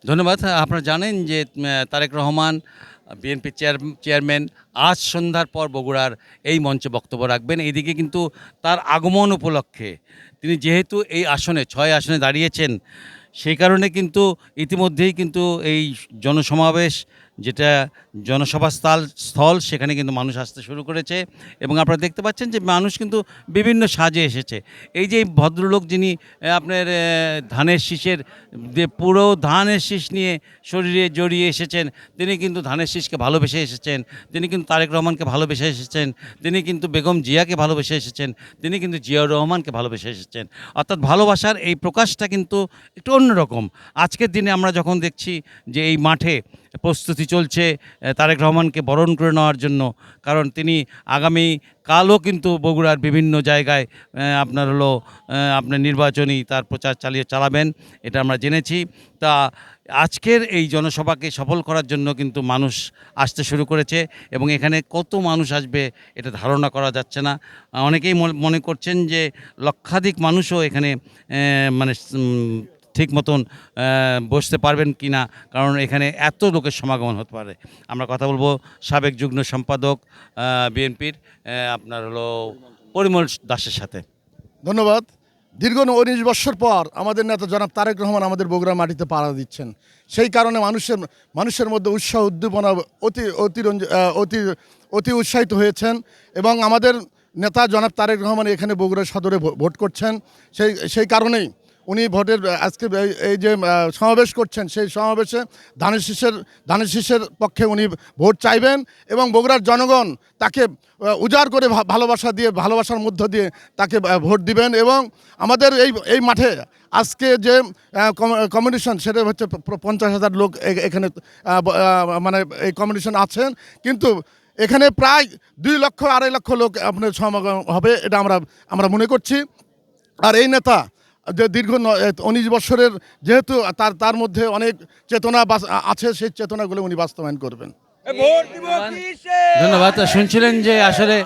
ধন্যবাদ। আপনারা জানেন যে তারেক রহমান বিএনপি চেয়ারম্যান আজ সন্ধ্যার পর বগুড়ার এই মঞ্চে বক্তব্য রাখবেন। এইদিকে কিন্তু তার আগমন উপলক্ষে তিনি যেহেতু এই আসনে ৬ আসনে দাঁড়িয়েছেন, সেই কারণে কিন্তু ইতিমধ্যেই কিন্তু এই জনসমাবেশ যেটা জনসভা স্থল সেখানে কিন্তু মানুষ আসতে শুরু করেছে এবং আপনারা দেখতে পাচ্ছেন যে মানুষ কিন্তু বিভিন্ন সাজে এসেছে। এই যে এই ভদ্রলোক যিনি আপনার ধানের শীষের পুরো ধানের শীষ নিয়ে শরীরে জড়িয়ে এসেছেন, তিনি কিন্তু ধানের শীষকে ভালোবেসে এসেছেন, তিনি কিন্তু তারেক রহমানকে ভালোবেসে এসেছেন, তিনি কিন্তু বেগম জিয়াকে ভালোবেসে এসেছেন, তিনি কিন্তু জিয়াউর রহমানকে ভালোবেসে এসেছেন। অর্থাৎ ভালোবাসার এই প্রকাশটা কিন্তু একটু অন্যরকম। আজকের দিনে আমরা যখন দেখছি যে এই মাঠে প্রস্তুতি চলছে তারেক রহমানকে বরণ করে নেওয়ার জন্য, কারণ তিনি আগামী কালও কিন্তু বগুড়ার বিভিন্ন জায়গায় আপনার হলো আপনার নির্বাচনী তার প্রচার চালাবেন, এটা আমরা জেনেছি। তা আজকের এই জনসভাকে সফল করার জন্য কিন্তু মানুষ আসতে শুরু করেছে এবং এখানে কত মানুষ আসবে এটা ধারণা করা যাচ্ছে না। অনেকেই মনে করছেন যে লক্ষাধিক মানুষও এখানে মানে ঠিক মতন বসতে পারবেন কি না, কারণ এখানে এত লোকের সমাগম হতে পারে। আমরা কথা বলবো সাবেক যুগ্ম সম্পাদক বিএনপির আপনার হলো পরিমল দাসের সাথে। ধন্যবাদ। দীর্ঘ 19 বছর পর আমাদের নেতা জনাব তারেক রহমান আমাদের বগুড়া মাটিতে পাড়া দিচ্ছেন। সেই কারণে মানুষের মধ্যে উৎসাহ উদ্দীপনা অতি অতি অতি অতি উৎসাহিত হয়েছেন এবং আমাদের নেতা জনাব তারেক রহমান এখানে বগুড়া সদরে ভোট করছেন। সেই কারণেই উনি ভোটের আজকে এই যে সমাবেশ করছেন, সেই সমাবেশে ধানের শীষের পক্ষে উনি ভোট চাইবেন এবং বগুড়ার জনগণ তাকে উজাড় করে ভালোবাসা দিয়ে, ভালোবাসার মধ্য দিয়ে তাকে ভোট দিবেন। এবং আমাদের এই মাঠে আজকে যে কম্পিটিশন সেটা হচ্ছে 50,000 লোক এখানে মানে এই কম্পিটিশন আছেন, কিন্তু এখানে প্রায় 2 লক্ষ 2.5 লক্ষ লোক আপনার সমাগম হবে, এটা আমরা মনে করছি। আর এই নেতা যে দীর্ঘ 19 বছরের যেহেতু তার মধ্যে অনেক চেতনা আছে, সেই চেতনাগুলো উনি বাস্তবায়ন করবেন। ধন্যবাদ। শুনছিলেন যে আসলে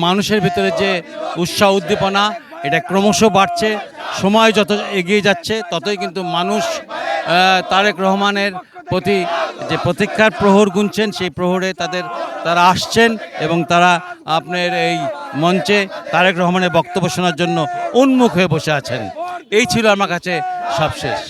মানুষের ভিতরে যে উৎসাহ উদ্দীপনা এটা ক্রমশ বাড়ছে, সময় যত এগিয়ে যাচ্ছে ততই কিন্তু মানুষ তারেক রহমানের প্রতি যে প্রতীক্ষার প্রহর গুনছেন, সেই প্রহরে তারা আসছেন এবং তারা আপনার এই মঞ্চে তারেক রহমানের বক্তব্য শোনার জন্য উন্মুখ হয়ে বসে আছেন। এই ছিল আমার কাছে সবশেষ।